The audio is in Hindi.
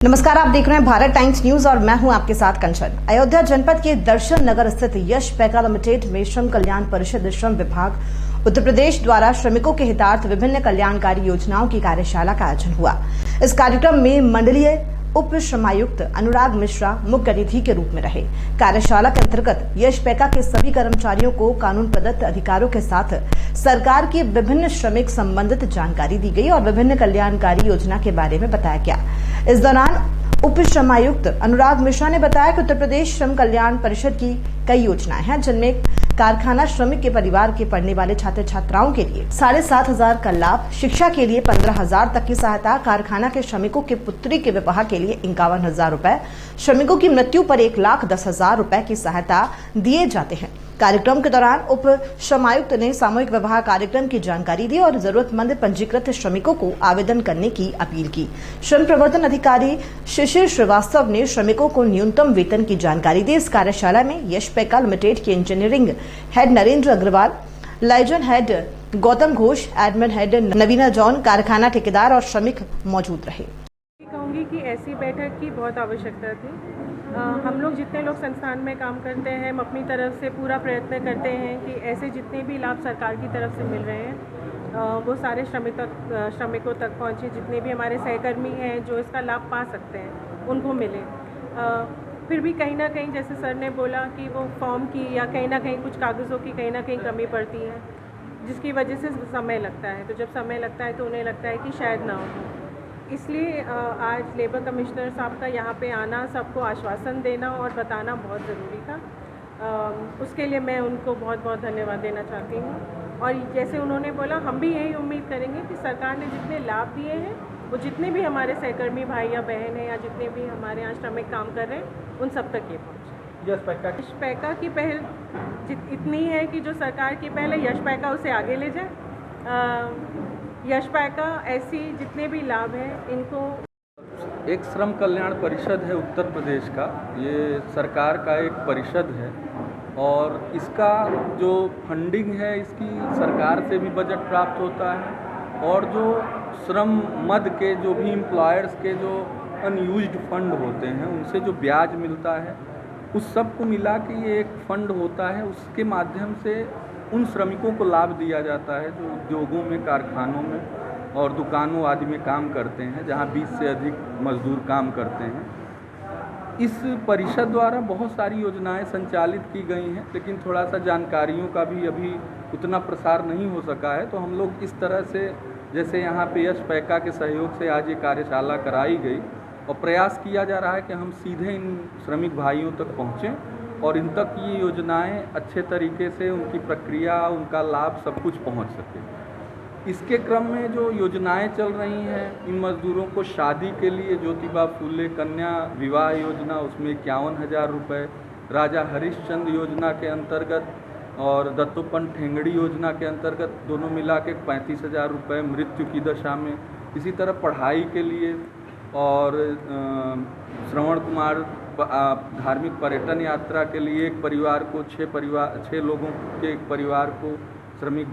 नमस्कार, आप देख रहे हैं भारत टाइम्स न्यूज और मैं हूं आपके साथ कंचन। अयोध्या जनपद के दर्शन नगर स्थित यश पैका लिमिटेड में श्रम कल्याण परिषद श्रम विभाग उत्तर प्रदेश द्वारा श्रमिकों के हितार्थ विभिन्न कल्याणकारी योजनाओं की कार्यशाला का आयोजन हुआ। इस कार्यक्रम में मंडलीय उप श्रमायुक्त अनुराग मिश्रा मुख्य अतिथि के रूप में रहे। कार्यशाला के अंतर्गत यश पैका के सभी कर्मचारियों को कानून प्रदत्त अधिकारों के साथ सरकार की विभिन्न श्रमिक संबंधित जानकारी दी गई और विभिन्न कल्याणकारी योजना के बारे में बताया गया। इस दौरान उप श्रमायुक्त अनुराग मिश्रा ने बताया कि उत्तर प्रदेश श्रम कल्याण परिषद की कई योजनाएं हैं, जिनमें कारखाना श्रमिक के परिवार के पढ़ने वाले छात्र छात्राओं के लिए 7,500 का लाभ, शिक्षा के लिए 15,000 तक की सहायता, कारखाना के श्रमिकों के पुत्री के विवाह के लिए 51,000 रुपए, श्रमिकों की मृत्यु पर 1,10,000 रुपए की सहायता दिए जाते हैं। कार्यक्रम के दौरान उप श्रमायुक्त ने सामूहिक विवाह कार्यक्रम की जानकारी दी और जरूरतमंद पंजीकृत श्रमिकों को आवेदन करने की अपील की। श्रम प्रवर्तन अधिकारी शिशिर श्रीवास्तव ने श्रमिकों को न्यूनतम वेतन की जानकारी दी। इस कार्यशाला में यश पैका लिमिटेड के engineering head Narendra Agrawal, liaison head Gautam Ghosh, admin head Navina John, कारखाना ठेकेदार और श्रमिक मौजूद रहे। कहूँगी कि ऐसी बैठक की बहुत आवश्यकता थी। हम लोग जितने लोग संस्थान में काम करते हैं, हम अपनी तरफ से पूरा प्रयत्न करते हैं कि ऐसे जितने भी लाभ सरकार की तरफ से मिल रहे हैं वो सारे श्रमिकों तक पहुँचे। जितने भी हमारे सहकर्मी हैं जो इसका लाभ पा सकते हैं उनको मिले। फिर भी कहीं ना कहीं जैसे सर ने बोला कि वो फॉर्म की या कहीं ना कहीं कुछ कागज़ों की कहीं ना कहीं कमी पड़ती है, जिसकी वजह से समय लगता है। तो जब समय लगता है तो उन्हें लगता है कि शायद ना हो। इसलिए आज लेबर कमिश्नर साहब का यहाँ पे आना, सबको आश्वासन देना और बताना बहुत ज़रूरी था। उसके लिए मैं उनको बहुत बहुत धन्यवाद देना चाहती हूँ। और जैसे उन्होंने बोला, हम भी यही उम्मीद करेंगे कि सरकार ने जितने लाभ दिए हैं वो जितने भी हमारे सहकर्मी भाई या बहन हैं या जितने भी हमारे यहाँ श्रमिक काम कर रहे हैं उन सब तक ये पहुँचे। यश पैका की पहल इतनी है कि जो सरकार की पहल है, यश पैका उसे आगे ले जाए। यश पैका ऐसी जितने भी लाभ हैं इनको। एक श्रम कल्याण परिषद है उत्तर प्रदेश का, ये सरकार का एक परिषद है और इसका जो फंडिंग है इसकी सरकार से भी बजट प्राप्त होता है और जो श्रम मद के जो भी एम्प्लॉयर्स के जो अनयूज्ड फंड होते हैं उनसे जो ब्याज मिलता है उस सब को मिला के ये एक फंड होता है। उसके माध्यम से उन श्रमिकों को लाभ दिया जाता है जो उद्योगों में, कारखानों में और दुकानों आदि में काम करते हैं, जहां 20 से अधिक मजदूर काम करते हैं। इस परिषद द्वारा बहुत सारी योजनाएं संचालित की गई हैं, लेकिन थोड़ा सा जानकारियों का भी अभी उतना प्रसार नहीं हो सका है। तो हम लोग इस तरह से, जैसे यहाँ पे यश पैका के सहयोग से आज ये कार्यशाला कराई गई और प्रयास किया जा रहा है कि हम सीधे इन श्रमिक भाइयों तक पहुँचें और इन तक ये योजनाएं अच्छे तरीके से, उनकी प्रक्रिया, उनका लाभ सब कुछ पहुंच सके। इसके क्रम में जो योजनाएं चल रही हैं, इन मजदूरों को शादी के लिए ज्योतिबा फूले कन्या विवाह योजना, उसमें 51,000 रुपये, राजा हरिश्चंद्र योजना के अंतर्गत और दत्तोपंत ठेंगड़ी योजना के अंतर्गत दोनों मिला के 35,000 रुपये मृत्यु की दशा में। इसी तरह पढ़ाई के लिए और श्रवण कुमार धार्मिक पर्यटन यात्रा के लिए एक परिवार को 6 लोगों के एक परिवार को श्रमिक